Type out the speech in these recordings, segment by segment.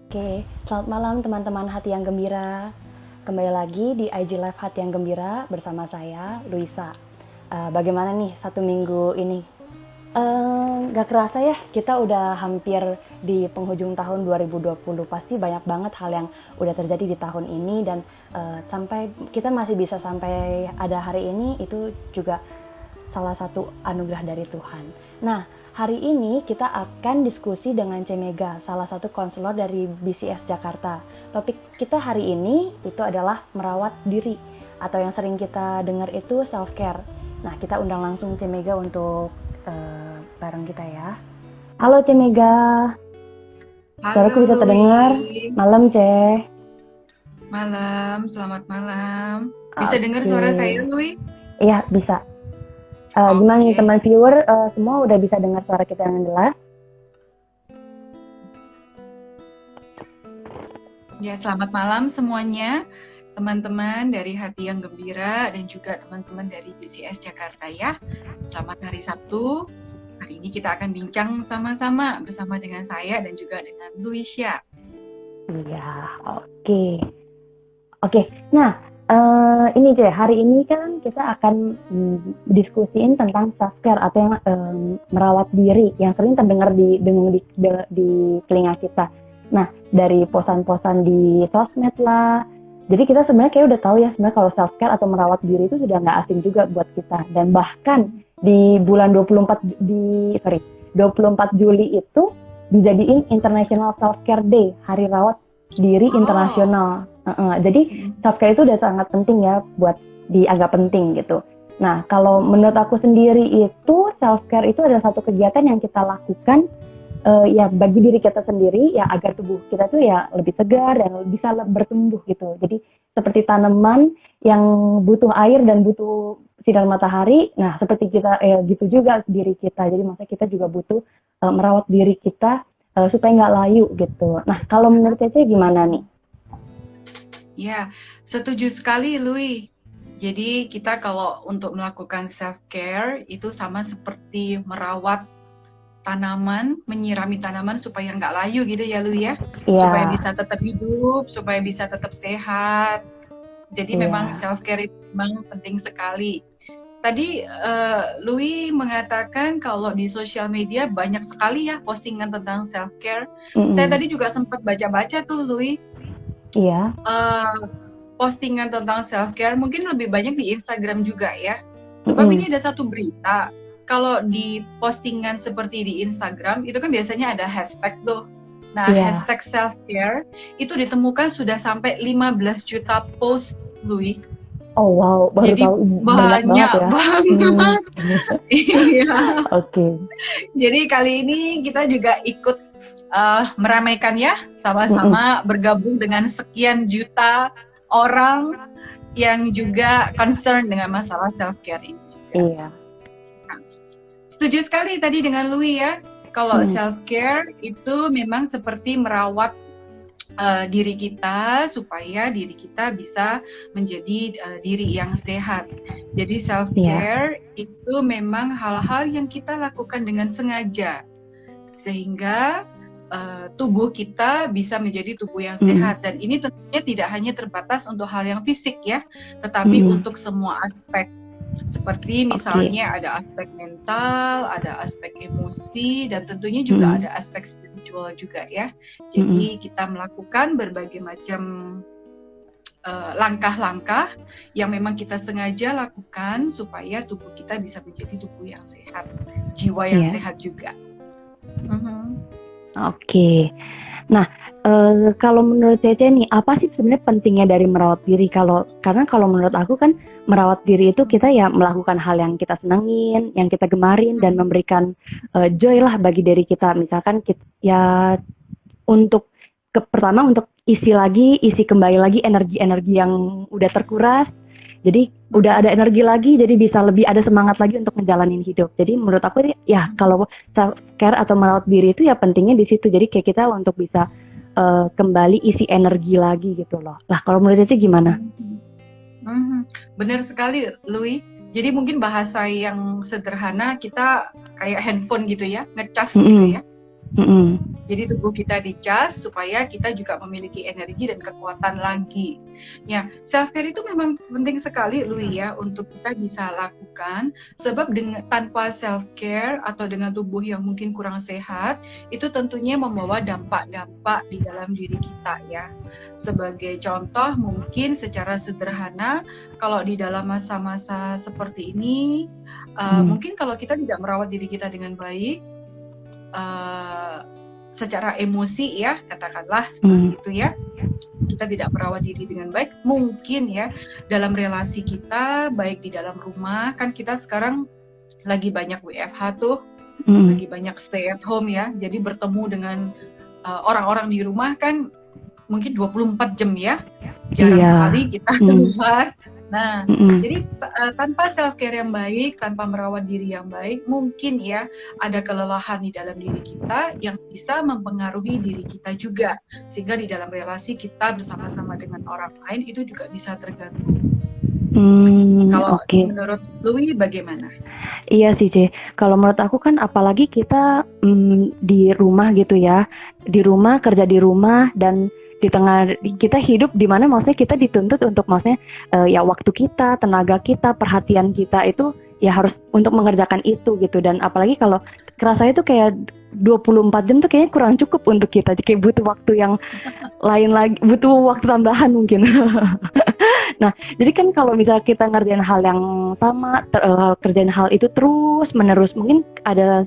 Oke, selamat malam teman-teman hati yang gembira. Kembali lagi di IG Live Hati yang Gembira bersama saya, Luisa. Bagaimana nih satu minggu ini? Gak kerasa ya, kita udah hampir di penghujung tahun 2020. Pasti banyak banget hal yang udah terjadi di tahun ini dan sampai kita masih bisa sampai ada hari ini itu juga salah satu anugerah dari Tuhan. Nah, hari ini kita akan diskusi dengan Cemega, salah satu konselor dari BCS Jakarta. Topik kita hari ini itu adalah merawat diri, atau yang sering kita dengar itu self-care. Nah, kita undang langsung Cemega untuk bareng kita ya. Halo Cemega, suaraku bisa terdengar? Malam Ce. Malam, selamat malam. Bisa dengar suara saya, Lui? Iya, bisa. Gimana nih teman viewer, semua udah bisa dengar suara kita dengan jelas? Ya, selamat malam semuanya, teman-teman dari Hati yang Gembira dan juga teman-teman dari BCS Jakarta ya. Selamat hari Sabtu. Hari ini kita akan bincang sama-sama bersama dengan saya dan juga dengan Luisya. Iya, oke. Nah, ini deh, hari ini kan kita akan diskusiin tentang self-care atau yang merawat diri yang sering terdengar di telinga kita. Nah, dari posan-posan di sosmed lah. Jadi kita sebenarnya kayak udah tahu ya sebenarnya kalau self-care atau merawat diri itu sudah nggak asing juga buat kita. Dan bahkan di bulan 24 Juli itu dijadiin International Self-Care Day, Hari Rawat Diri Internasional. Jadi self-care itu udah sangat penting ya buat dianggap penting gitu. Nah, kalau menurut aku sendiri itu self-care itu adalah satu kegiatan yang kita lakukan ya bagi diri kita sendiri ya agar tubuh kita tuh ya lebih segar dan bisa bertumbuh gitu. Jadi seperti tanaman yang butuh air dan butuh sinar matahari, nah seperti kita gitu juga diri kita. Jadi maksudnya kita juga butuh merawat diri kita supaya nggak layu gitu. Nah, kalau menurut Cece gimana nih? Ya, setuju sekali, Lui. Jadi kita kalau untuk melakukan self-care itu sama seperti merawat tanaman, menyirami tanaman supaya nggak layu gitu ya, Lui ya? Supaya bisa tetap hidup, supaya bisa tetap sehat. Jadi memang self-care itu memang penting sekali. Tadi Lui mengatakan kalau di sosial media banyak sekali ya postingan tentang self-care. Saya tadi juga sempat baca-baca tuh, Lui. Iya. Postingan tentang self-care mungkin lebih banyak di Instagram juga ya. Sebab ini ada satu berita. Kalau di postingan seperti di Instagram itu kan biasanya ada hashtag tuh. Nah, hashtag self-care itu ditemukan sudah sampai 15 juta post, Lui. Oh wow, baru jadi tahu banyak banget. Iya. Oke. Jadi kali ini kita juga ikut meramaikan ya, sama-sama bergabung dengan sekian juta orang yang juga concern dengan masalah self-care ini juga. Iya. Setuju sekali tadi dengan Lui ya, kalau self-care itu memang seperti merawat diri kita supaya diri kita bisa menjadi diri yang sehat. Jadi self-care itu memang hal-hal yang kita lakukan dengan sengaja sehingga tubuh kita bisa menjadi tubuh yang sehat. Dan ini tentunya tidak hanya terbatas untuk hal yang fisik ya, tetapi untuk semua aspek. Seperti misalnya ada aspek mental, ada aspek emosi, dan tentunya juga ada aspek spiritual juga ya. Jadi kita melakukan berbagai macam langkah-langkah yang memang kita sengaja lakukan supaya tubuh kita bisa menjadi tubuh yang sehat, jiwa yang sehat juga. Oke. Nah, kalau menurut Cece nih, apa sih sebenarnya pentingnya dari merawat diri? Karena kalau menurut aku kan merawat diri itu kita ya melakukan hal yang kita senengin, yang kita gemarin dan memberikan joy lah bagi diri kita. Misalkan kita, ya untuk pertama untuk isi kembali lagi energi-energi yang udah terkuras. Jadi udah ada energi lagi, jadi bisa lebih ada semangat lagi untuk ngejalanin hidup. Jadi menurut aku ya kalau self-care atau merawat diri itu ya pentingnya di situ. Jadi kayak kita untuk bisa kembali isi energi lagi gitu loh. Lah kalau menurut Cece gimana? Benar sekali, Lui. Jadi mungkin bahasa yang sederhana kita kayak handphone gitu ya, ngecas gitu ya. Mm-mm. Jadi tubuh kita dicas supaya kita juga memiliki energi dan kekuatan lagi. Ya, self care itu memang penting sekali, Lui, ya, untuk kita bisa lakukan. Sebab tanpa self care atau dengan tubuh yang mungkin kurang sehat, itu tentunya membawa dampak-dampak di dalam diri kita, ya. Sebagai contoh, mungkin secara sederhana, kalau di dalam masa-masa seperti ini, mungkin kalau kita tidak merawat diri kita dengan baik, secara emosi, ya, katakanlah seperti itu, ya, kita tidak merawat diri dengan baik, mungkin ya dalam relasi kita, baik di dalam rumah, kan kita sekarang lagi banyak WFH tuh, lagi banyak stay at home, ya, jadi bertemu dengan orang-orang di rumah kan mungkin 24 jam, ya, jarang sekali kita keluar. Nah, jadi tanpa self care yang baik, tanpa merawat diri yang baik, mungkin ya ada kelelahan di dalam diri kita yang bisa mempengaruhi diri kita juga, sehingga di dalam relasi kita bersama-sama dengan orang lain itu juga bisa terganggu. Kalau menurut Louis bagaimana? Iya sih, C. Kalau menurut aku kan apalagi kita di rumah gitu ya, di rumah, kerja di rumah, dan di tengah kita hidup di mana maksudnya kita dituntut untuk maksudnya ya waktu kita, tenaga kita, perhatian kita itu ya harus untuk mengerjakan itu gitu. Dan apalagi kalau kerasa itu kayak 24 jam tuh kayaknya kurang cukup untuk kita, kayak butuh waktu yang lain lagi, butuh waktu tambahan mungkin. Nah, jadi kan kalau misalnya kita ngerjain hal yang sama, kerjain hal itu terus menerus, mungkin ada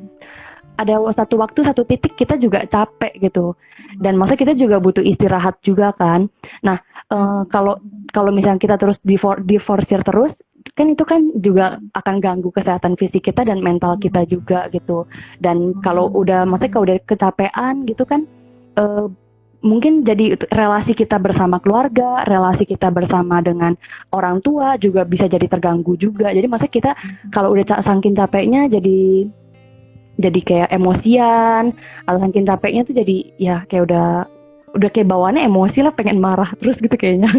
satu waktu, satu titik kita juga capek gitu. Dan maksudnya kita juga butuh istirahat juga kan. Nah, kalau misalnya kita terus diforsir terus, kan itu kan juga akan ganggu kesehatan fisik kita dan mental kita juga gitu. Dan kalau maksudnya kalau udah kecapean gitu kan, mungkin jadi relasi kita bersama keluarga, relasi kita bersama dengan orang tua juga bisa jadi terganggu juga. Jadi maksudnya kita kalau udah saking capeknya jadi kayak emosian, atau saking capeknya tuh jadi ya kayak udah kayak bawaannya emosi lah, pengen marah terus gitu kayaknya.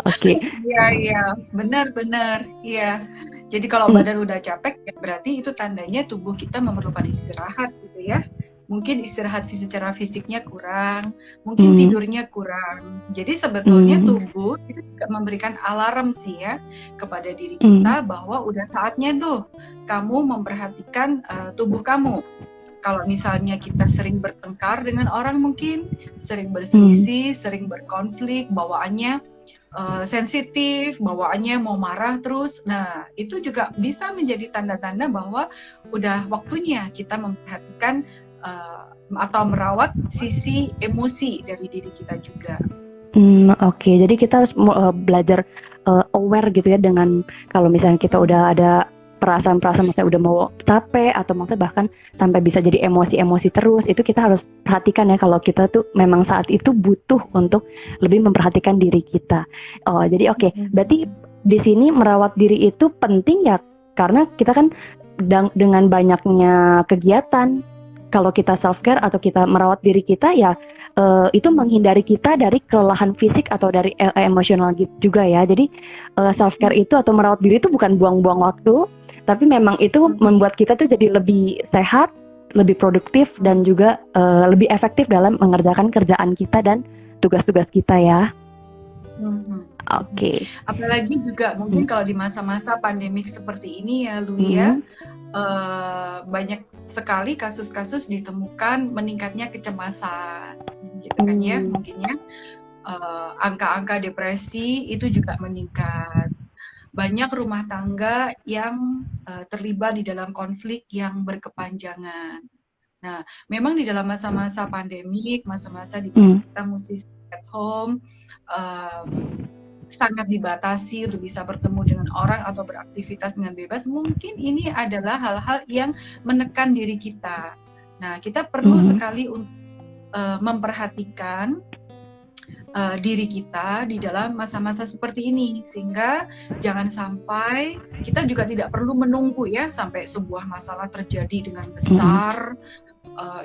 Oke. Iya, benar, iya. Jadi kalau badan udah capek, ya berarti itu tandanya tubuh kita memerlukan istirahat gitu ya. Mungkin istirahat secara fisiknya kurang, mungkin tidurnya kurang. Jadi sebetulnya tubuh itu juga memberikan alarm sih ya kepada diri kita bahwa udah saatnya tuh kamu memperhatikan tubuh kamu. Kalau misalnya kita sering bertengkar dengan orang, mungkin sering berselisih, sering berkonflik, bawaannya sensitif, bawaannya mau marah terus. Nah, itu juga bisa menjadi tanda-tanda bahwa udah waktunya kita memperhatikan atau merawat sisi emosi dari diri kita juga. Oke. Jadi kita harus belajar aware gitu ya dengan kalau misalnya kita udah ada perasaan-perasaan maksudnya udah mau capek atau maksudnya bahkan sampai bisa jadi emosi-emosi terus, itu kita harus perhatikan ya kalau kita tuh memang saat itu butuh untuk lebih memperhatikan diri kita. Jadi oke. Berarti di sini merawat diri itu penting ya, karena kita kan dengan banyaknya kegiatan, kalau kita self care atau kita merawat diri kita ya itu menghindari kita dari kelelahan fisik atau dari emosional juga ya. Jadi self care itu atau merawat diri itu bukan buang-buang waktu, tapi memang itu membuat kita tuh jadi lebih sehat, lebih produktif, dan juga lebih efektif dalam mengerjakan kerjaan kita dan tugas-tugas kita ya. Oke. Apalagi juga mungkin kalau di masa-masa pandemik seperti ini ya, Louis ya, banyak sekali kasus-kasus ditemukan meningkatnya kecemasan, gitu kan ya, mungkin ya, angka-angka depresi itu juga meningkat. Banyak rumah tangga yang terlibat di dalam konflik yang berkepanjangan. Nah, memang di dalam masa-masa pandemik, masa-masa di mana kita mesti stay at home, sangat dibatasi untuk bisa bertemu dengan orang atau beraktivitas dengan bebas. Mungkin ini adalah hal-hal yang menekan diri kita. Nah, kita perlu sekali untuk memperhatikan diri kita di dalam masa-masa seperti ini, sehingga jangan sampai kita juga tidak perlu menunggu ya sampai sebuah masalah terjadi dengan besar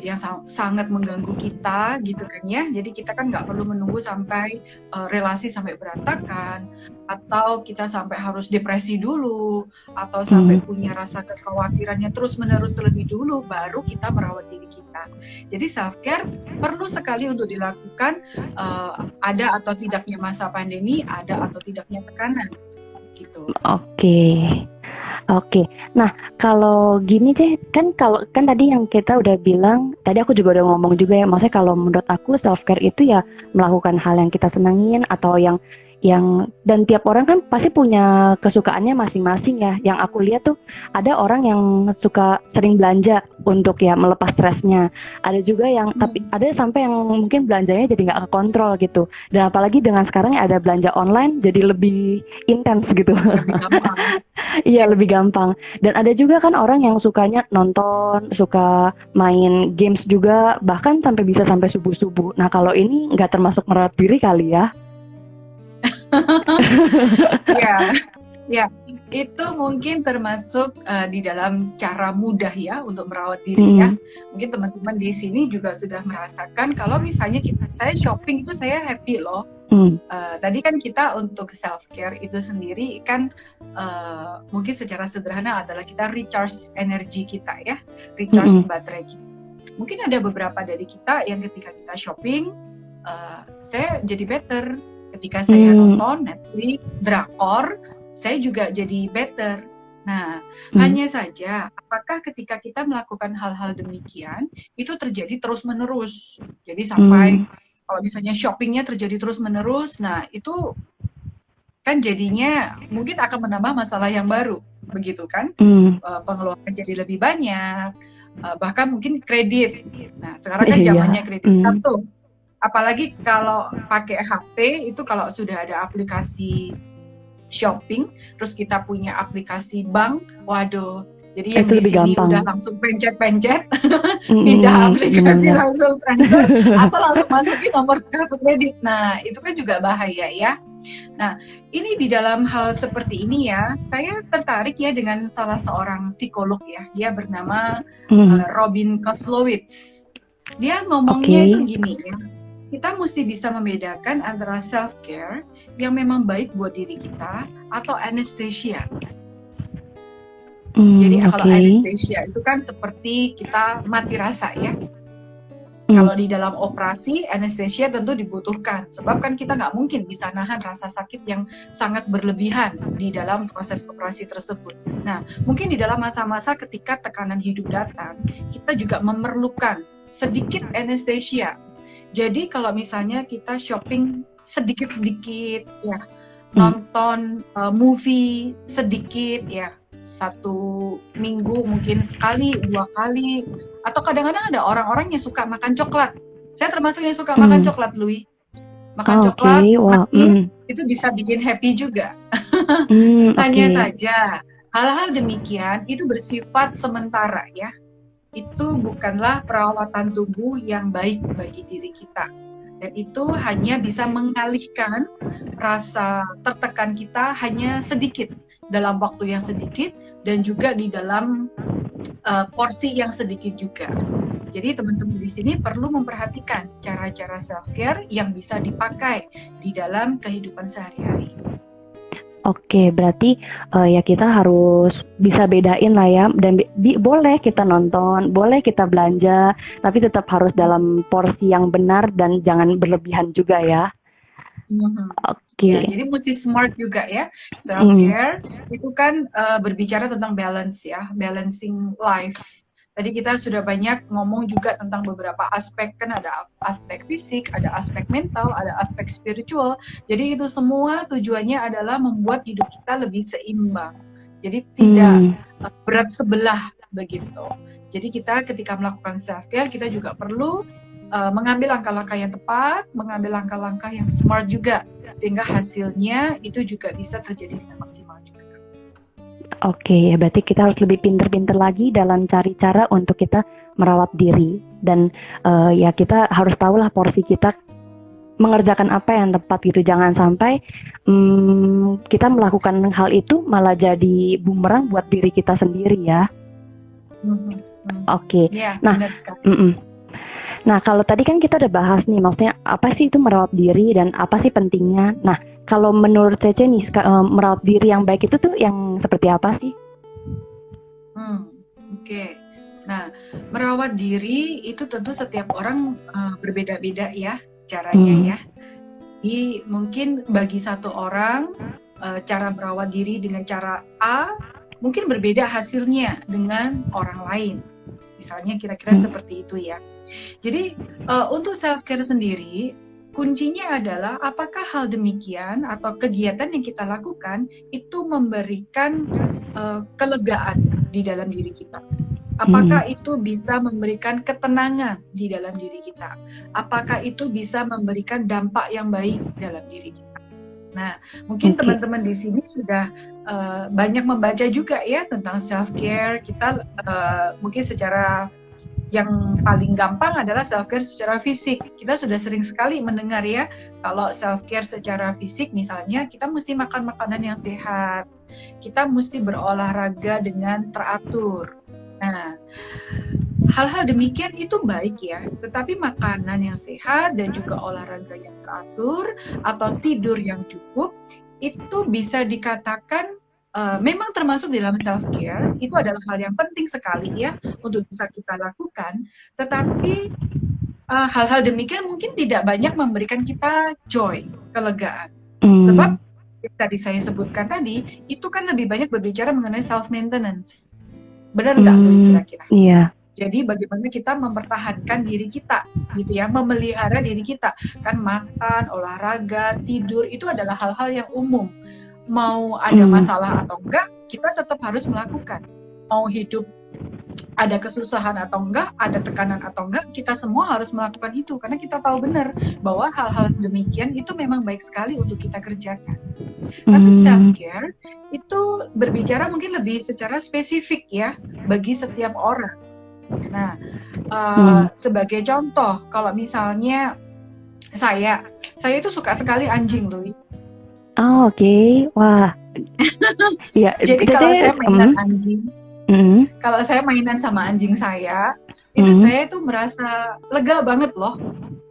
yang sangat mengganggu kita gitu kan ya. Jadi kita kan nggak perlu menunggu sampai relasi sampai berantakan, atau kita sampai harus depresi dulu, atau sampai punya rasa kekhawatirannya terus-menerus terlebih dulu, baru kita merawat diri kita. Jadi self care perlu sekali untuk dilakukan, ada atau tidaknya masa pandemi, ada atau tidaknya tekanan gitu. Oke. Nah, kalau gini deh, kan tadi yang kita udah bilang, tadi aku juga udah ngomong juga ya, maksudnya kalau menurut aku self care itu ya melakukan hal yang kita senengin atau yang dan tiap orang kan pasti punya kesukaannya masing-masing ya. Yang aku lihat tuh ada orang yang suka sering belanja untuk ya melepas stresnya. Ada juga yang tapi ada sampai yang mungkin belanjanya jadi nggak kekontrol gitu. Dan apalagi dengan sekarang ada belanja online jadi lebih intens gitu. Lebih gampang. Iya, lebih gampang. Dan ada juga kan orang yang sukanya nonton, suka main games juga, bahkan bisa sampai subuh-subuh. Nah, kalau ini nggak termasuk merawat diri kali ya? Ya, itu mungkin termasuk di dalam cara mudah ya untuk merawat diri ya. Mungkin teman-teman di sini juga sudah merasakan kalau misalnya saya shopping itu saya happy loh. Tadi kan kita untuk self care itu sendiri kan mungkin secara sederhana adalah kita recharge energi kita ya, recharge baterai kita. Mungkin ada beberapa dari kita yang ketika kita shopping, saya jadi better. Ketika saya nonton Netflix, drakor, saya juga jadi better. Nah, hanya saja apakah ketika kita melakukan hal-hal demikian itu terjadi terus-menerus. Jadi sampai kalau misalnya shoppingnya terjadi terus-menerus, nah itu kan jadinya mungkin akan menambah masalah yang baru, begitu kan? Pengeluaran jadi lebih banyak, bahkan mungkin kredit. Nah, sekarang kan zamannya kredit kartu. Apalagi kalau pakai HP itu kalau sudah ada aplikasi shopping, terus kita punya aplikasi bank, waduh. Jadi yang di sini gampang. Udah langsung pencet-pencet, pindah aplikasi langsung transfer, atau langsung masukin nomor kartu kredit. Nah, itu kan juga bahaya ya. Nah, ini di dalam hal seperti ini ya, saya tertarik ya dengan salah seorang psikolog ya, dia bernama Robin Koslowitz. Dia ngomongnya itu gini ya, kita mesti bisa membedakan antara self-care yang memang baik buat diri kita atau anesthesia. Jadi kalau anesthesia itu kan seperti kita mati rasa ya. Kalau di dalam operasi, anesthesia tentu dibutuhkan. Sebab kan kita nggak mungkin bisa nahan rasa sakit yang sangat berlebihan di dalam proses operasi tersebut. Nah, mungkin di dalam masa-masa ketika tekanan hidup datang, kita juga memerlukan sedikit anesthesia. Jadi kalau misalnya kita shopping sedikit-sedikit ya, nonton movie sedikit ya, 1 minggu mungkin sekali, 2 kali, atau kadang-kadang ada orang-orang yang suka makan coklat. Saya termasuk yang suka makan coklat, Louis. Makan coklat, itu bisa bikin happy juga. Hanya saja hal-hal demikian itu bersifat sementara ya. Itu bukanlah perawatan tubuh yang baik bagi diri kita. Dan itu hanya bisa mengalihkan rasa tertekan kita hanya sedikit, dalam waktu yang sedikit, dan juga di dalam porsi yang sedikit juga. Jadi teman-teman di sini perlu memperhatikan cara-cara self-care yang bisa dipakai di dalam kehidupan sehari-hari. Oke, berarti ya kita harus bisa bedain lah ya, dan boleh kita nonton, boleh kita belanja, tapi tetap harus dalam porsi yang benar dan jangan berlebihan juga ya. Oke. Ya, jadi mesti smart juga ya. Self-care itu kan berbicara tentang balance ya, balancing life. Tadi kita sudah banyak ngomong juga tentang beberapa aspek, kan ada aspek fisik, ada aspek mental, ada aspek spiritual. Jadi itu semua tujuannya adalah membuat hidup kita lebih seimbang. Jadi tidak berat sebelah begitu. Jadi kita ketika melakukan self-care, kita juga perlu mengambil langkah-langkah yang tepat, mengambil langkah-langkah yang smart juga, sehingga hasilnya itu juga bisa terjadi dengan maksimal juga. Oke, ya berarti kita harus lebih pinter-pinter lagi dalam cari cara untuk kita merawat diri. Dan ya kita harus tahulah porsi kita mengerjakan apa yang tepat gitu. Jangan sampai kita melakukan hal itu malah jadi bumerang buat diri kita sendiri ya. Oke. Ya, Nah, benar sekali. Nah, kalau tadi kan kita udah bahas nih, maksudnya apa sih itu merawat diri dan apa sih pentingnya? Nah, kalau menurut Cece nih, merawat diri yang baik itu tuh yang seperti apa sih? Oke. Nah, merawat diri itu tentu setiap orang berbeda-beda ya caranya ya. Jadi mungkin bagi satu orang cara merawat diri dengan cara A mungkin berbeda hasilnya dengan orang lain. Misalnya kira-kira seperti itu ya. Jadi untuk self care sendiri kuncinya adalah apakah hal demikian atau kegiatan yang kita lakukan itu memberikan kelegaan di dalam diri kita. Apakah itu bisa memberikan ketenangan di dalam diri kita? Apakah itu bisa memberikan dampak yang baik dalam diri kita? Nah, mungkin teman-teman di sini sudah banyak membaca juga ya tentang self care. Kita mungkin secara yang paling gampang adalah self care secara fisik. Kita sudah sering sekali mendengar ya, kalau self care secara fisik misalnya kita mesti makan makanan yang sehat, kita mesti berolahraga dengan teratur. Nah, hal-hal demikian itu baik ya, tetapi makanan yang sehat dan juga olahraga yang teratur atau tidur yang cukup itu bisa dikatakan memang termasuk dalam self care. Itu adalah hal yang penting sekali ya untuk bisa kita lakukan, tetapi hal-hal demikian mungkin tidak banyak memberikan kita joy, kelegaan. Sebab yang tadi saya sebutkan tadi itu kan lebih banyak berbicara mengenai self maintenance. Benar nggak kira-kira? Iya. Jadi bagaimana kita mempertahankan diri kita gitu ya, memelihara diri kita. Kan makan, olahraga, tidur itu adalah hal-hal yang umum. Mau ada masalah atau enggak, kita tetap harus melakukan. Mau hidup ada kesusahan atau enggak, ada tekanan atau enggak, kita semua harus melakukan itu. Karena kita tahu benar bahwa hal-hal sedemikian itu memang baik sekali untuk kita kerjakan. Tapi self-care itu berbicara mungkin lebih secara spesifik ya, bagi setiap orang. Nah, sebagai contoh, kalau misalnya saya itu suka sekali anjing, Louis. Oh, oke. Wah. Ya, jadi kalau saya mainan anjing, kalau saya mainan sama anjing saya, itu saya tuh merasa lega banget loh.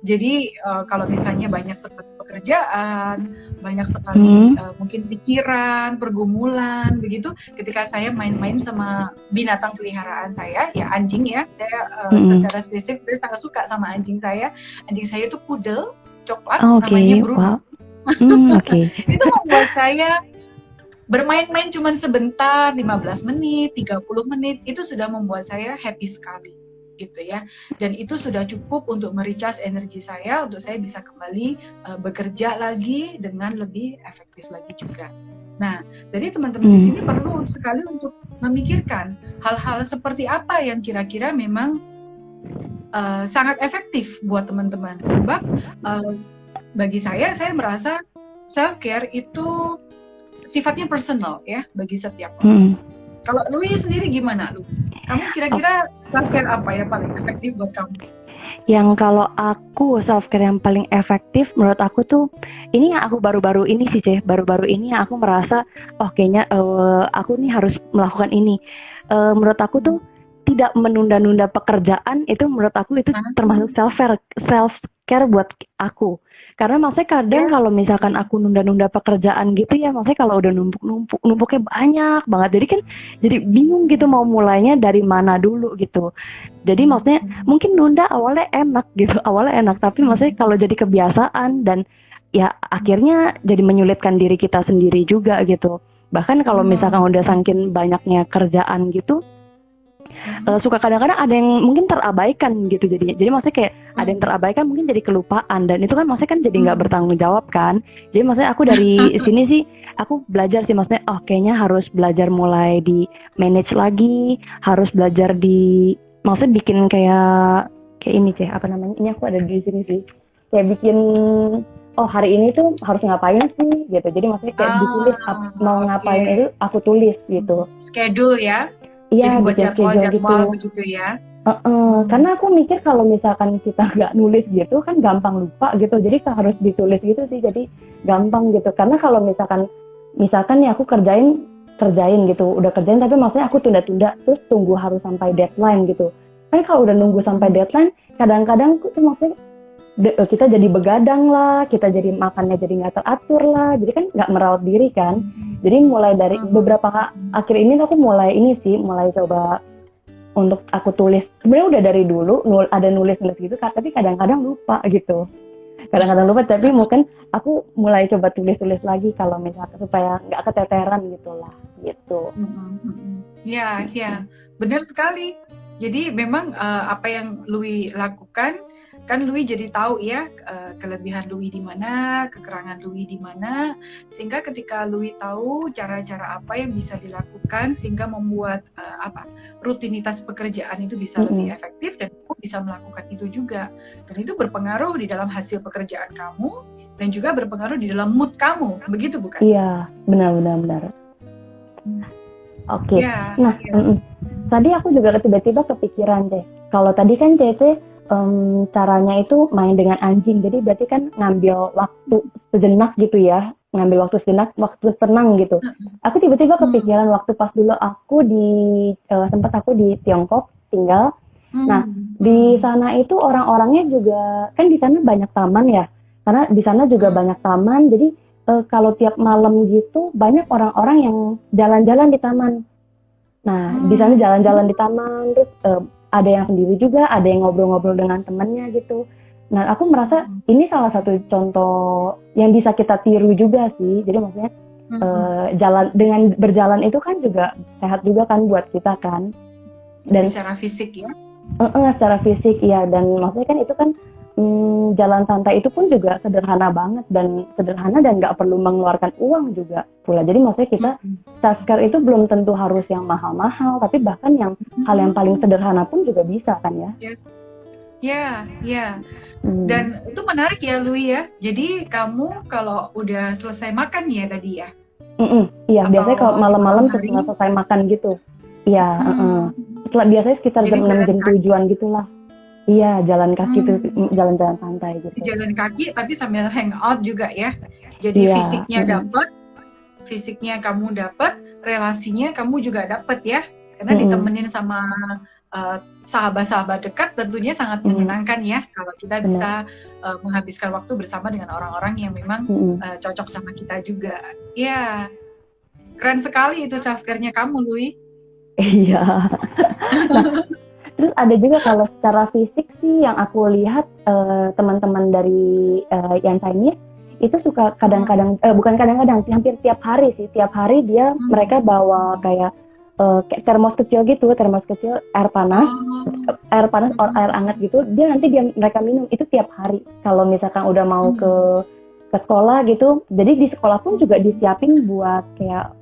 Jadi kalau misalnya banyak sekali pekerjaan, banyak sekali mungkin pikiran, pergumulan, begitu. Ketika saya main-main sama binatang peliharaan saya, ya anjing ya, saya secara spesifik saya sangat suka sama anjing saya. Anjing saya itu poodle, coklat, namanya Bruno. Itu membuat saya bermain-main cuma sebentar, 15 menit, 30 menit, itu sudah membuat saya happy sekali. Gitu ya, dan itu sudah cukup untuk merecharge energi saya untuk saya bisa kembali bekerja lagi dengan lebih efektif lagi juga. Nah, jadi teman-teman di sini perlu sekali untuk memikirkan hal-hal seperti apa yang kira-kira memang sangat efektif buat teman-teman. Sebab bagi saya merasa self care itu sifatnya personal ya bagi setiap orang. Kalau Louis sendiri gimana, Louis? Kamu kira-kira self-care apa yang paling efektif buat kamu? Yang kalau aku self-care yang paling efektif menurut aku tuh, ini yang aku baru-baru ini sih, baru-baru ini yang aku merasa, kayaknya aku nih harus melakukan ini. Menurut aku tuh, tidak menunda-nunda pekerjaan, itu menurut aku itu termasuk self-care buat aku. Karena maksudnya kadang kalau misalkan aku nunda-nunda pekerjaan gitu ya, maksudnya kalau udah numpuknya banyak banget, jadi kan jadi bingung gitu mau mulainya dari mana dulu gitu. Jadi maksudnya mungkin nunda awalnya enak, tapi maksudnya kalau jadi kebiasaan dan ya akhirnya jadi menyulitkan diri kita sendiri juga gitu. Bahkan kalau misalkan udah saking banyaknya kerjaan gitu, suka kadang-kadang ada yang mungkin terabaikan gitu jadinya. Jadi maksudnya kayak ada yang terabaikan mungkin jadi kelupaan, dan itu kan maksudnya kan jadi nggak bertanggung jawab kan. Jadi maksudnya aku dari sini sih aku belajar sih, maksudnya kayaknya harus belajar mulai di manage lagi, harus belajar di maksudnya bikin kayak ini apa namanya, ini aku ada di sini sih kayak bikin hari ini tuh harus ngapain sih gitu. Jadi maksudnya kayak ditulis mau ngapain itu aku tulis gitu. Schedule ya. Iya, buat jadwal begitu ya. Karena aku mikir kalau misalkan kita nggak nulis gitu kan gampang lupa gitu. Jadi harus ditulis gitu sih. Jadi gampang gitu. Karena kalau misalkan nih aku kerjain kerjain gitu, udah kerjain tapi maksudnya aku tunda-tunda terus tunggu harus sampai deadline gitu. Kan kalau udah nunggu sampai deadline, kadang-kadang tuh maksudnya kita jadi begadang lah, kita jadi makannya jadi nggak teratur lah, jadi kan nggak merawat diri kan. Jadi mulai dari beberapa akhir ini aku mulai coba untuk aku tulis. Sebenarnya udah dari dulu ada nulis gitu, tapi kadang-kadang lupa gitu. Kadang-kadang lupa, tapi mungkin aku mulai coba tulis-tulis lagi kalau misalnya supaya nggak keteteran gitulah gitu. Ya, benar sekali. Jadi memang apa yang Louis lakukan, kan Louis jadi tahu ya kelebihan Louis di mana, kekurangan Louis di mana, sehingga ketika Louis tahu cara-cara apa yang bisa dilakukan sehingga membuat rutinitas pekerjaan itu bisa lebih efektif dan kamu bisa melakukan itu juga. Dan itu berpengaruh di dalam hasil pekerjaan kamu dan juga berpengaruh di dalam mood kamu. Begitu bukan? Iya, benar. Oke. Nah, tadi aku juga tiba-tiba kepikiran deh. Kalau tadi kan Cece caranya itu main dengan anjing, jadi berarti kan ngambil waktu sejenak gitu ya, ngambil waktu sejenak, waktu tenang gitu. Aku tiba-tiba kepikiran waktu pas dulu aku sempat aku di Tiongkok tinggal. Nah, di sana itu orang-orangnya juga kan di sana banyak taman ya, karena di sana juga banyak taman. Jadi kalau tiap malam gitu banyak orang-orang yang jalan-jalan di taman. Nah, di sana jalan-jalan di taman, terus ada yang sendiri juga, ada yang ngobrol-ngobrol dengan temannya gitu. Nah, aku merasa ini salah satu contoh yang bisa kita tiru juga sih. Jadi maksudnya dengan berjalan itu kan juga sehat juga kan buat kita kan. Dan secara fisik ya. Secara fisik ya, dan maksudnya kan itu kan jalan santai itu pun juga sederhana banget dan nggak perlu mengeluarkan uang juga pula. Jadi maksudnya kita self-care itu belum tentu harus yang mahal-mahal, tapi bahkan yang hal yang paling sederhana pun juga bisa kan ya. Yes. Ya. Dan itu menarik ya Louis ya. Jadi kamu kalau udah selesai makan ya tadi ya? Iya, biasanya kalau malam-malam setelah selesai makan gitu. Iya, setelah biasanya sekitar jam 6 jam 7-an gitulah. Iya, jalan kaki tuh, jalan-jalan santai gitu. Jalan kaki tapi sambil hangout juga ya. Jadi fisiknya dapat, fisiknya kamu dapat, relasinya kamu juga dapat ya. Karena ditemenin sama sahabat-sahabat dekat tentunya sangat menyenangkan ya. Kalau kita bisa menghabiskan waktu bersama dengan orang-orang yang memang cocok sama kita juga. Ya, keren sekali itu self-care-nya kamu, Louis. Iya. Nah, terus ada juga kalau secara fisik sih yang aku lihat teman-teman dari yang Chinese itu suka kadang-kadang bukan kadang-kadang, hampir tiap hari dia mereka bawa kayak termos kecil air panas atau air hangat gitu, mereka minum itu tiap hari kalau misalkan udah mau ke sekolah gitu. Jadi di sekolah pun juga disiapin buat kayak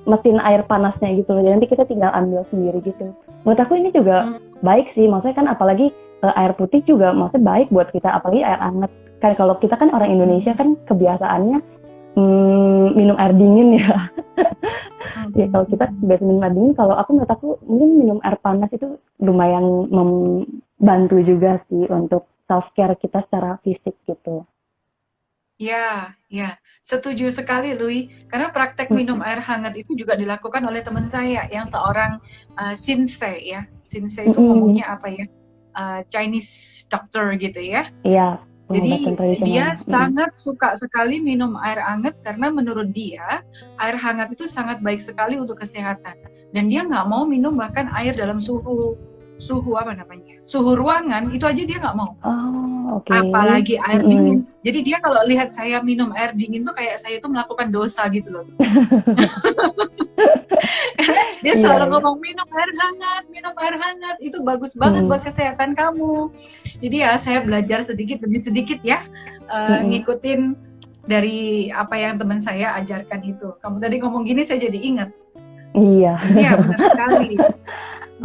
mesin air panasnya gitu loh. Jadi nanti kita tinggal ambil sendiri gitu. Menurut aku ini juga baik sih, maksudnya kan apalagi air putih juga maksudnya baik buat kita, apalagi air hangat. Kan kalau kita kan orang Indonesia kan kebiasaannya minum air dingin ya. Ya kalau kita biasa minum air dingin, kalau menurut aku mungkin minum air panas itu lumayan membantu juga sih untuk self care kita secara fisik gitu. Ya, setuju sekali Louis. Karena praktek minum air hangat itu juga dilakukan oleh teman saya yang seorang Shinsei ya. Shinsei itu ngomongnya apa ya? Chinese doctor gitu ya. Iya. Jadi dia sangat suka sekali minum air hangat karena menurut dia air hangat itu sangat baik sekali untuk kesehatan. Dan dia nggak mau minum bahkan air dalam suhu ruangan itu aja dia nggak mau. Apalagi air dingin. Jadi dia kalau lihat saya minum air dingin tuh kayak saya itu melakukan dosa gitu loh. Dia selalu ngomong minum air hangat itu bagus banget buat kesehatan kamu. Jadi ya saya belajar sedikit demi sedikit ya ngikutin dari apa yang teman saya ajarkan itu. Kamu tadi ngomong gini saya jadi ingat. Iya. Iya benar sekali.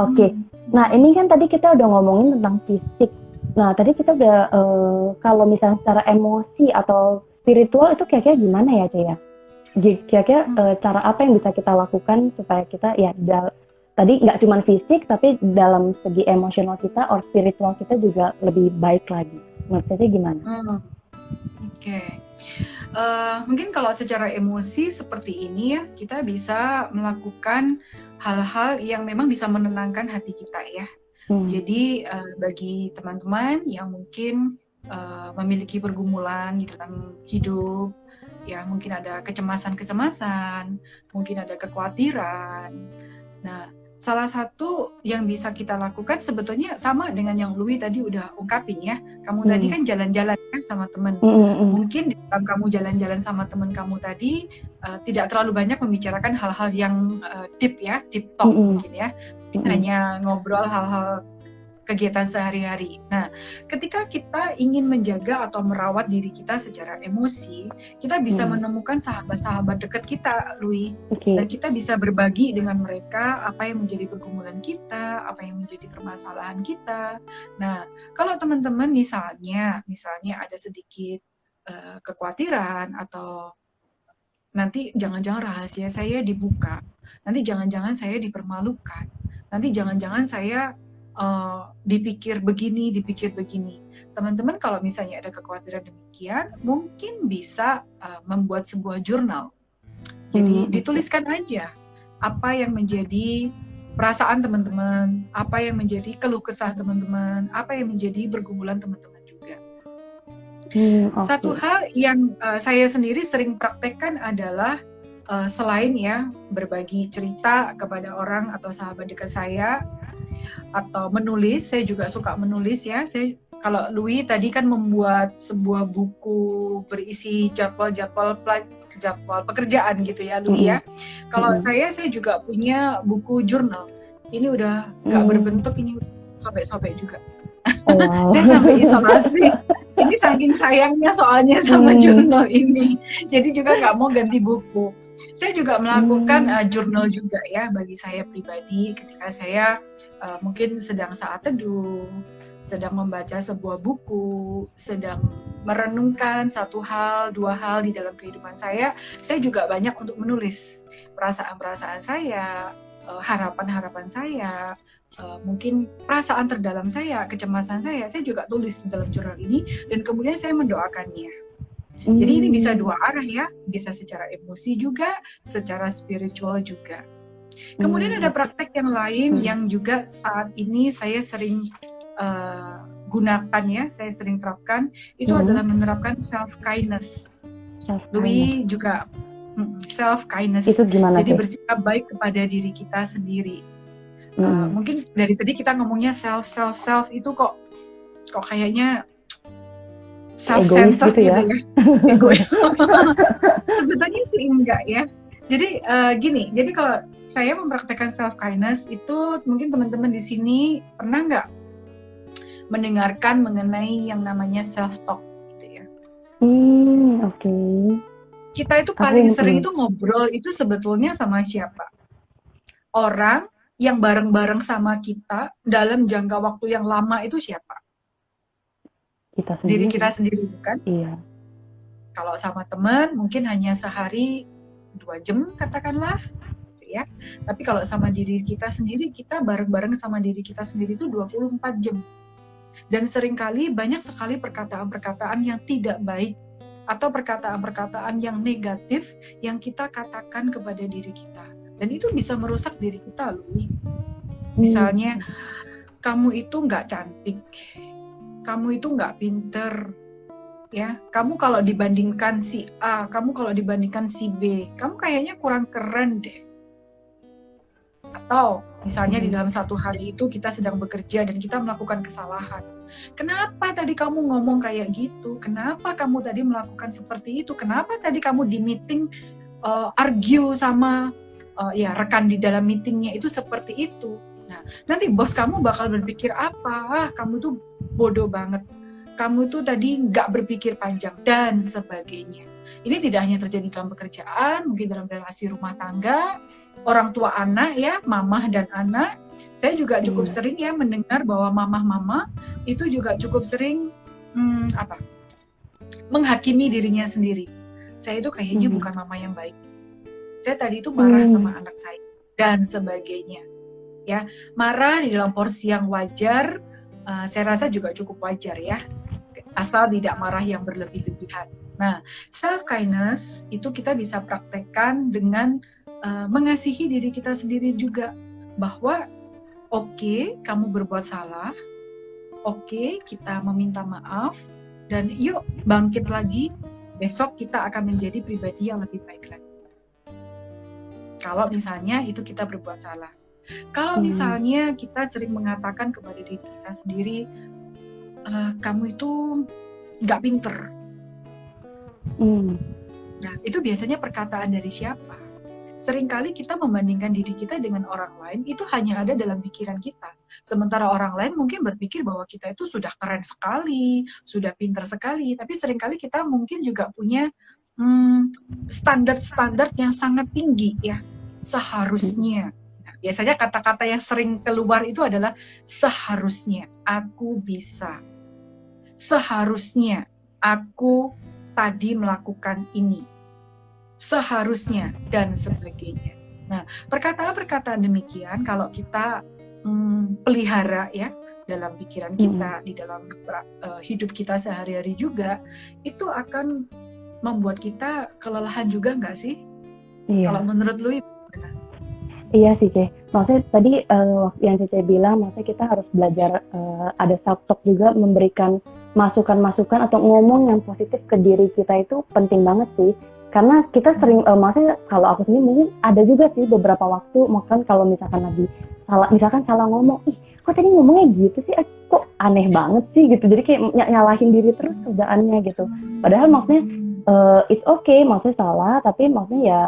Oke. Nah ini kan tadi kita udah ngomongin tentang fisik. Nah tadi kita udah kalau misalnya secara emosi atau spiritual itu kira-kira gimana ya Cia ya? Kira-kira cara apa yang bisa kita lakukan supaya kita ya tadi nggak cuma fisik tapi dalam segi emosional kita or spiritual kita juga lebih baik lagi. Menurut saya gimana? Oke. Mungkin kalau secara emosi seperti ini ya, kita bisa melakukan hal-hal yang memang bisa menenangkan hati kita ya. Jadi bagi teman-teman yang mungkin memiliki pergumulan di dalam hidup, ya mungkin ada kecemasan-kecemasan, mungkin ada kekhawatiran. Nah, salah satu yang bisa kita lakukan sebetulnya sama dengan yang Louis tadi udah ungkapin ya. Kamu tadi kan jalan-jalan kan sama teman. Mungkin di dalam kamu jalan-jalan sama teman kamu tadi tidak terlalu banyak membicarakan hal-hal yang deep ya, deep talk mungkin ya. Hanya ngobrol hal-hal kegiatan sehari-hari. Nah, ketika kita ingin menjaga atau merawat diri kita secara emosi, kita bisa menemukan sahabat-sahabat dekat kita, Louis. Dan kita bisa berbagi dengan mereka apa yang menjadi pergumulan kita, apa yang menjadi permasalahan kita. Nah, kalau teman-teman misalnya ada sedikit kekhawatiran atau nanti jangan-jangan rahasia saya dibuka, nanti jangan-jangan saya dipermalukan, nanti jangan-jangan saya dipikir begini. Teman-teman kalau misalnya ada kekhawatiran demikian, mungkin bisa membuat sebuah jurnal. Jadi dituliskan aja apa yang menjadi perasaan teman-teman, apa yang menjadi keluh kesah teman-teman, apa yang menjadi pergumulan teman-teman juga. Satu hal yang saya sendiri sering praktekkan adalah selain ya berbagi cerita kepada orang atau sahabat dekat saya, atau menulis, saya juga suka menulis ya. Kalau Louis tadi kan membuat sebuah buku berisi jadwal pekerjaan gitu ya, Louis ya. Kalau saya juga punya buku jurnal. Ini udah nggak berbentuk, ini sobek-sobek juga. Wow. Saya sampai isolasi. Ini saking sayangnya soalnya sama jurnal ini. Jadi juga nggak mau ganti buku. Saya juga melakukan jurnal juga ya bagi saya pribadi ketika saya mungkin sedang saat teduh, sedang membaca sebuah buku, sedang merenungkan satu hal, dua hal di dalam kehidupan saya juga banyak untuk menulis perasaan-perasaan saya, harapan-harapan saya, mungkin perasaan terdalam saya, kecemasan saya juga tulis dalam jurnal ini, dan kemudian saya mendoakannya. Jadi ini bisa dua arah ya, bisa secara emosi juga, secara spiritual juga. Kemudian ada praktek yang lain yang juga saat ini saya sering gunakan ya, saya sering terapkan, itu adalah menerapkan self-kindness. Louis juga self-kindness. Itu gimana? Jadi bersikap baik kepada diri kita sendiri. Mungkin dari tadi kita ngomongnya self itu kok kayaknya self-centered gitu ya. Egois. Sebetulnya sih enggak ya. Jadi gini, jadi kalau saya mempraktekkan self-kindness itu mungkin teman-teman di sini pernah nggak mendengarkan mengenai yang namanya self-talk gitu ya. Oke. Kita itu paling sering itu ngobrol itu sebetulnya sama siapa? Orang yang bareng-bareng sama kita dalam jangka waktu yang lama itu siapa? Kita sendiri. Diri kita sendiri bukan? Iya. Kalau sama teman mungkin hanya sehari 2 jam katakanlah, gitu ya. Tapi kalau sama diri kita sendiri, kita bareng-bareng sama diri kita sendiri itu 24 jam. Dan seringkali banyak sekali perkataan-perkataan yang tidak baik atau perkataan-perkataan yang negatif yang kita katakan kepada diri kita. Dan itu bisa merusak diri kita, Louis. Misalnya, kamu itu nggak cantik, kamu itu nggak pinter, ya, kamu kalau dibandingkan si A, kamu kalau dibandingkan si B, kamu kayaknya kurang keren deh. Atau misalnya di dalam satu hari itu kita sedang bekerja dan kita melakukan kesalahan. Kenapa tadi kamu ngomong kayak gitu? Kenapa kamu tadi melakukan seperti itu? Kenapa tadi kamu di meeting argue sama rekan di dalam meetingnya itu seperti itu? Nah, nanti bos kamu bakal berpikir apa? Kamu tuh bodoh banget. Kamu itu tadi nggak berpikir panjang, dan sebagainya. Ini tidak hanya terjadi dalam pekerjaan, mungkin dalam relasi rumah tangga, orang tua anak ya, mamah dan anak. Saya juga cukup sering ya mendengar bahwa mamah-mama itu juga cukup sering menghakimi dirinya sendiri. Saya itu kayaknya bukan mama yang baik. Saya tadi itu marah sama anak saya, dan sebagainya. Ya, marah di dalam porsi yang wajar, saya rasa juga cukup wajar ya. Asal tidak marah yang berlebih-lebihan. Nah, self kindness itu kita bisa praktekkan dengan mengasihi diri kita sendiri juga, bahwa oke, kamu berbuat salah, oke, kita meminta maaf, dan yuk bangkit lagi, besok kita akan menjadi pribadi yang lebih baik lagi. Kalau misalnya itu kita berbuat salah. Kalau misalnya kita sering mengatakan kepada diri kita sendiri, kamu itu nggak pinter. Nah, itu biasanya perkataan dari siapa? Seringkali kita membandingkan diri kita dengan orang lain, itu hanya ada dalam pikiran kita. Sementara orang lain mungkin berpikir bahwa kita itu sudah keren sekali, sudah pintar sekali, tapi seringkali kita mungkin juga punya standar-standar yang sangat tinggi ya, seharusnya. Nah, biasanya kata-kata yang sering keluar itu adalah seharusnya, aku bisa. Seharusnya, aku tadi melakukan ini. Seharusnya, dan sebagainya. Nah, perkataan-perkataan demikian kalau kita pelihara ya dalam pikiran kita, di dalam hidup kita sehari-hari juga, itu akan membuat kita kelelahan juga nggak sih? Iya. Kalau menurut lu gimana? Iya sih, Ceh. Maksudnya tadi yang Cece bilang, maksudnya kita harus belajar ada self-talk juga, memberikan masukan-masukan atau ngomong yang positif ke diri kita itu penting banget sih. Karena kita sering, maksudnya kalau aku sendiri mungkin ada juga sih beberapa waktu, makan kalau misalkan lagi salah ngomong, kok tadi ngomongnya gitu sih, kok aneh banget sih gitu. Jadi kayak nyalahin diri terus kerjaannya gitu. Padahal maksudnya it's okay, maksudnya salah, tapi maksudnya ya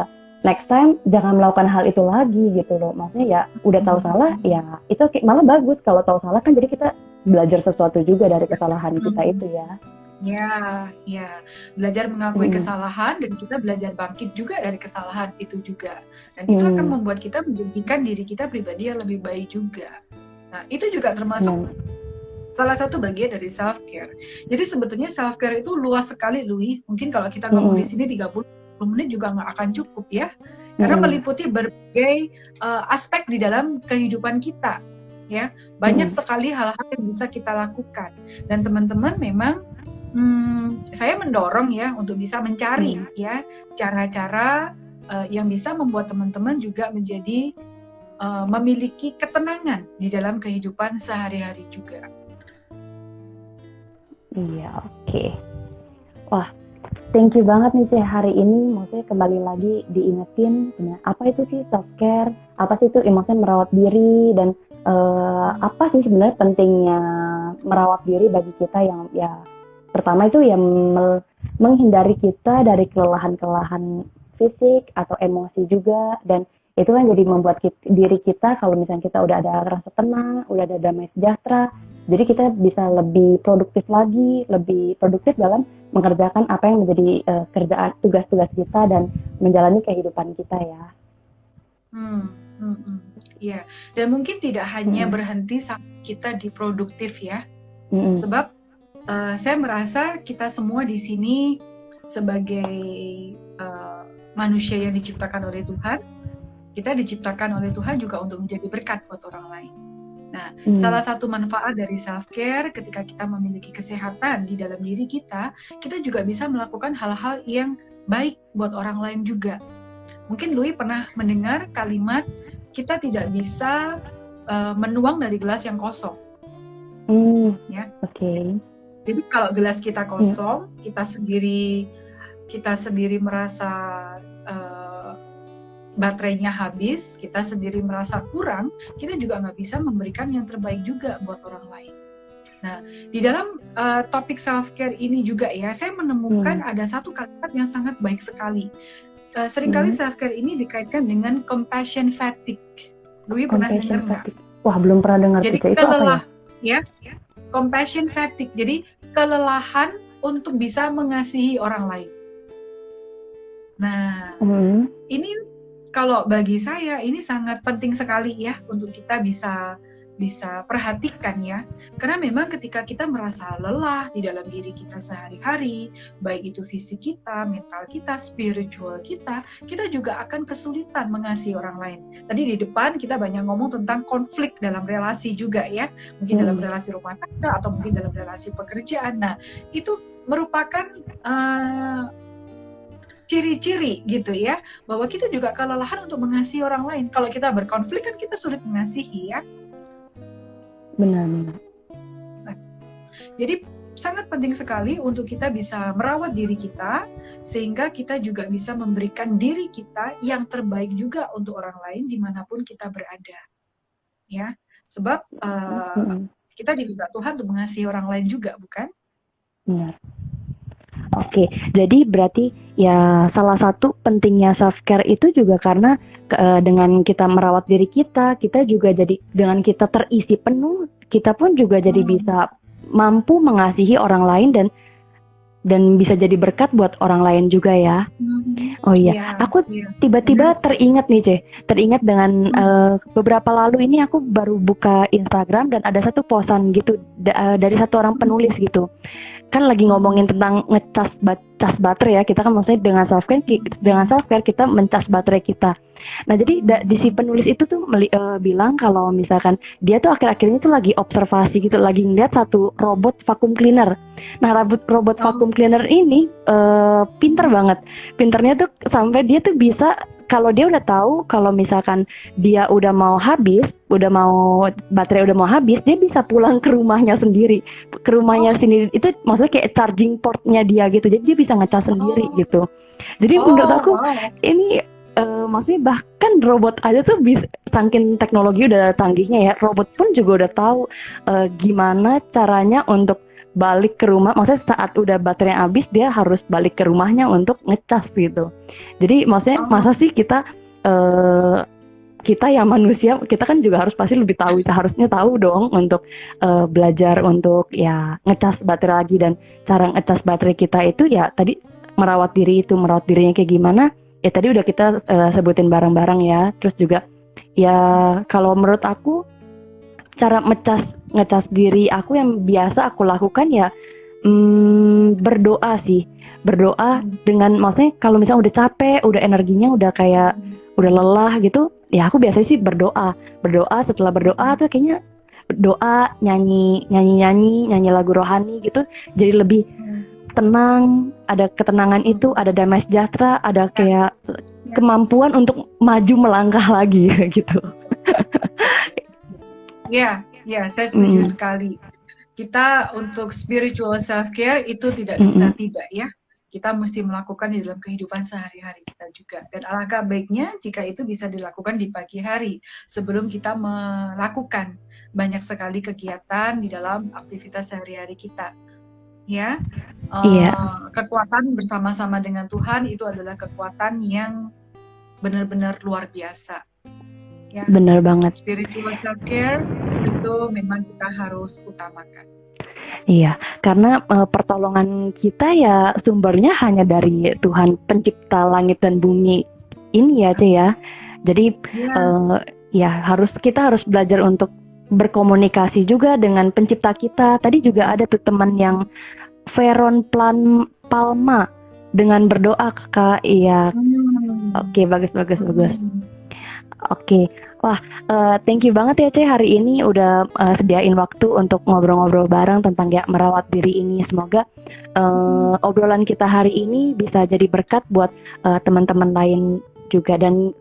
next time jangan melakukan hal itu lagi gitu loh. Maksudnya ya udah tahu salah, ya itu okay. Malah bagus kalau tahu salah kan, jadi kita belajar sesuatu juga dari kesalahan kita itu ya. Ya, belajar mengakui kesalahan dan kita belajar bangkit juga dari kesalahan itu juga. Dan itu akan membuat kita menjadikan diri kita pribadi yang lebih baik juga. Nah, itu juga termasuk salah satu bagian dari self-care. Jadi sebetulnya self-care itu luas sekali, Lui. Mungkin kalau kita ngomong di sini 30 menit juga nggak akan cukup ya. Karena meliputi berbagai aspek di dalam kehidupan kita. Ya, banyak sekali hal-hal yang bisa kita lakukan. Dan teman-teman memang saya mendorong ya untuk bisa mencari ya cara-cara yang bisa membuat teman-teman juga menjadi memiliki ketenangan di dalam kehidupan sehari-hari juga. Iya, oke. Wah, thank you banget nih Ceh hari ini. Maksudnya kembali lagi diingetin apa itu sih self-care, apa sih itu maksudnya merawat diri, dan apa sih sebenarnya pentingnya merawat diri bagi kita yang ya pertama itu ya menghindari kita dari kelelahan-kelelahan fisik atau emosi juga, dan itu kan jadi membuat diri kita kalau misalnya kita udah ada rasa tenang, udah ada damai sejahtera, jadi kita bisa lebih produktif lagi, lebih produktif dalam mengerjakan apa yang menjadi kerjaan tugas-tugas kita dan menjalani kehidupan kita ya. Iya, dan mungkin tidak hanya berhenti sampai kita di produktif ya, sebab saya merasa kita semua di sini sebagai manusia yang diciptakan oleh Tuhan, kita diciptakan oleh Tuhan juga untuk menjadi berkat buat orang lain. Nah, salah satu manfaat dari self-care ketika kita memiliki kesehatan di dalam diri kita juga bisa melakukan hal-hal yang baik buat orang lain juga. Mungkin Lui pernah mendengar kalimat, kita tidak bisa menuang dari gelas yang kosong. Ya. Oke. Jadi kalau gelas kita kosong, kita sendiri merasa baterainya habis, kita sendiri merasa kurang, kita juga nggak bisa memberikan yang terbaik juga buat orang lain. Nah, di dalam topik self-care ini juga ya, saya menemukan ada satu kalimat yang sangat baik sekali. Seringkali self-care ini dikaitkan dengan compassion fatigue. Lui pernah dengar nggak? Wah, belum pernah dengar. Jadi itu apa ya? Compassion fatigue, jadi kelelahan untuk bisa mengasihi orang lain. Nah, ini kalau bagi saya ini sangat penting sekali ya untuk kita bisa perhatikan ya, karena memang ketika kita merasa lelah di dalam diri kita sehari-hari, baik itu fisik kita, mental kita, spiritual kita juga akan kesulitan mengasihi orang lain. Tadi di depan kita banyak ngomong tentang konflik dalam relasi juga ya, mungkin dalam relasi rumah tangga atau mungkin dalam relasi pekerjaan. Nah, itu merupakan ciri-ciri gitu ya, bahwa kita juga kelelahan untuk mengasihi orang lain. Kalau kita berkonflik kan kita sulit mengasihi ya. Benar. Jadi sangat penting sekali untuk kita bisa merawat diri kita, sehingga kita juga bisa memberikan diri kita yang terbaik juga untuk orang lain dimanapun kita berada. Ya, sebab kita diminta Tuhan untuk mengasihi orang lain juga, bukan? Benar. Oke, jadi berarti ya salah satu pentingnya self care itu juga karena dengan kita merawat diri kita juga jadi dengan kita terisi penuh, kita pun juga jadi bisa mampu mengasihi orang lain dan bisa jadi berkat buat orang lain juga ya. Oh iya, aku tiba-tiba teringat nih teringat dengan beberapa lalu ini aku baru buka Instagram dan ada satu posan gitu dari satu orang penulis gitu. Kan lagi ngomongin tentang ngecas baterai ya, kita kan maksudnya dengan self care kita mencas baterai kita. Nah jadi di si penulis itu tuh bilang kalau misalkan dia tuh akhir-akhir ini tuh lagi observasi gitu, lagi ngeliat satu robot vacuum cleaner. Nah robot vacuum cleaner ini pinter banget, pinternya tuh sampai dia tuh bisa, kalau dia udah tahu kalau misalkan dia udah mau habis, baterai udah mau habis, dia bisa pulang ke rumahnya sendiri. Ke rumahnya sendiri itu maksudnya kayak charging portnya dia gitu. Jadi dia bisa ngecas sendiri gitu. Jadi menurut aku ini maksudnya bahkan robot aja tuh bisa, saking teknologi udah canggihnya ya, robot pun juga udah tahu gimana caranya untuk balik ke rumah, maksudnya saat udah baterainya habis dia harus balik ke rumahnya untuk ngecas gitu. Jadi maksudnya masa sih kita yang manusia, kita kan juga harus pasti lebih tahu, kita harusnya tahu dong untuk belajar untuk ya ngecas baterai lagi. Dan cara ngecas baterai kita itu ya tadi merawat dirinya kayak gimana ya tadi udah kita sebutin bareng-bareng ya. Terus juga ya kalau menurut aku cara ngecas diri aku yang biasa aku lakukan ya berdoa sih. Berdoa dengan maksudnya kalau misalnya udah capek, udah energinya udah kayak udah lelah gitu, ya aku biasanya sih berdoa. Setelah berdoa tuh kayaknya doa, nyanyi lagu rohani gitu, jadi lebih tenang, ada ketenangan itu, ada damai sejahtera, ada kayak kemampuan untuk maju melangkah lagi gitu. Ya, saya setuju sekali. Kita untuk spiritual self care itu tidak bisa tidak ya. Kita mesti melakukan di dalam kehidupan sehari-hari kita juga. Dan alangkah baiknya jika itu bisa dilakukan di pagi hari sebelum kita melakukan banyak sekali kegiatan di dalam aktivitas sehari-hari kita. Ya, kekuatan bersama-sama dengan Tuhan itu adalah kekuatan yang benar-benar luar biasa. Ya. Benar banget. Spiritual self care itu memang kita harus utamakan. Iya, karena pertolongan kita ya sumbernya hanya dari Tuhan pencipta langit dan bumi ini ya, ya. Jadi kita harus belajar untuk berkomunikasi juga dengan pencipta kita. Tadi juga ada tuh teman yang Veron Palma dengan berdoa Kak. Iya. Oke, bagus. Oke, wah, thank you banget ya Ce hari ini udah sediain waktu untuk ngobrol-ngobrol bareng tentang ya merawat diri ini. Semoga obrolan kita hari ini bisa jadi berkat buat teman-teman lain juga, dan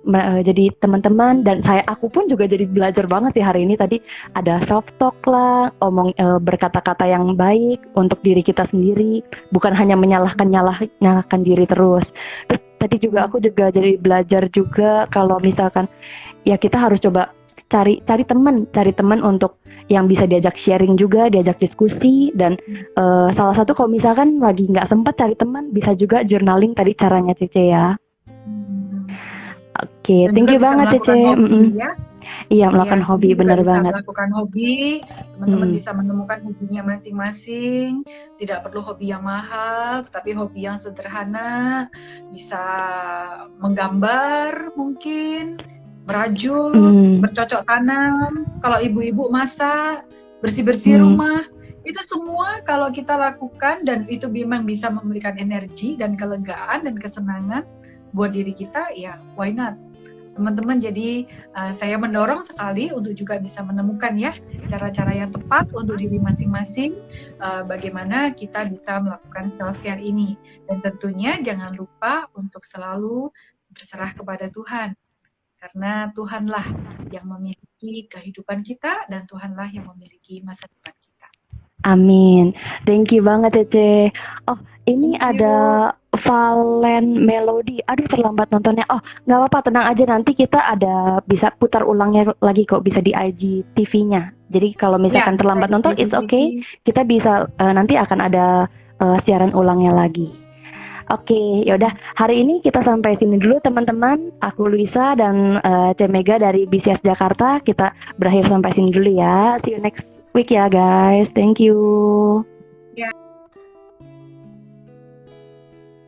jadi teman-teman dan aku pun juga jadi belajar banget sih hari ini. Tadi ada self talk lah, berkata-kata yang baik untuk diri kita sendiri, bukan hanya menyalahkan diri terus. Terus tadi juga aku juga jadi belajar juga kalau misalkan ya kita harus coba cari teman untuk yang bisa diajak sharing juga, diajak diskusi. Dan salah satu kalau misalkan lagi nggak sempat cari teman, bisa juga journaling tadi caranya Cece ya. Oke, thank you banget Cece. Ya? Iya, melakukan hobi, benar banget. Melakukan hobi, teman-teman bisa menemukan hobinya masing-masing. Tidak perlu hobi yang mahal, tetapi hobi yang sederhana. Bisa menggambar mungkin, merajut, bercocok tanam. Kalau ibu-ibu masak, bersih-bersih rumah. Itu semua kalau kita lakukan dan itu memang bisa memberikan energi dan kelegaan dan kesenangan buat diri kita, ya why not? teman-teman. Jadi saya mendorong sekali untuk juga bisa menemukan ya cara-cara yang tepat untuk diri masing-masing, bagaimana kita bisa melakukan self care ini. Dan tentunya jangan lupa untuk selalu berserah kepada Tuhan, karena Tuhanlah yang memiliki kehidupan kita dan Tuhanlah yang memiliki masa depan kita. Amin. Thank you banget Cece. Oh, ini Thank you. ada Valen Melody. Aduh, terlambat nontonnya. Oh, nggak apa-apa, tenang aja. Nanti kita ada bisa putar ulangnya lagi kok, bisa di IGTV-nya. Jadi kalau misalkan terlambat nonton, it's okay. Kita bisa nanti akan ada siaran ulangnya lagi. Oke, yaudah. Hari ini kita sampai sini dulu teman-teman. Aku Luisa dan Cemega dari BCS Jakarta. Kita berakhir sampai sini dulu ya. See you next week ya guys. Thank you. Ya.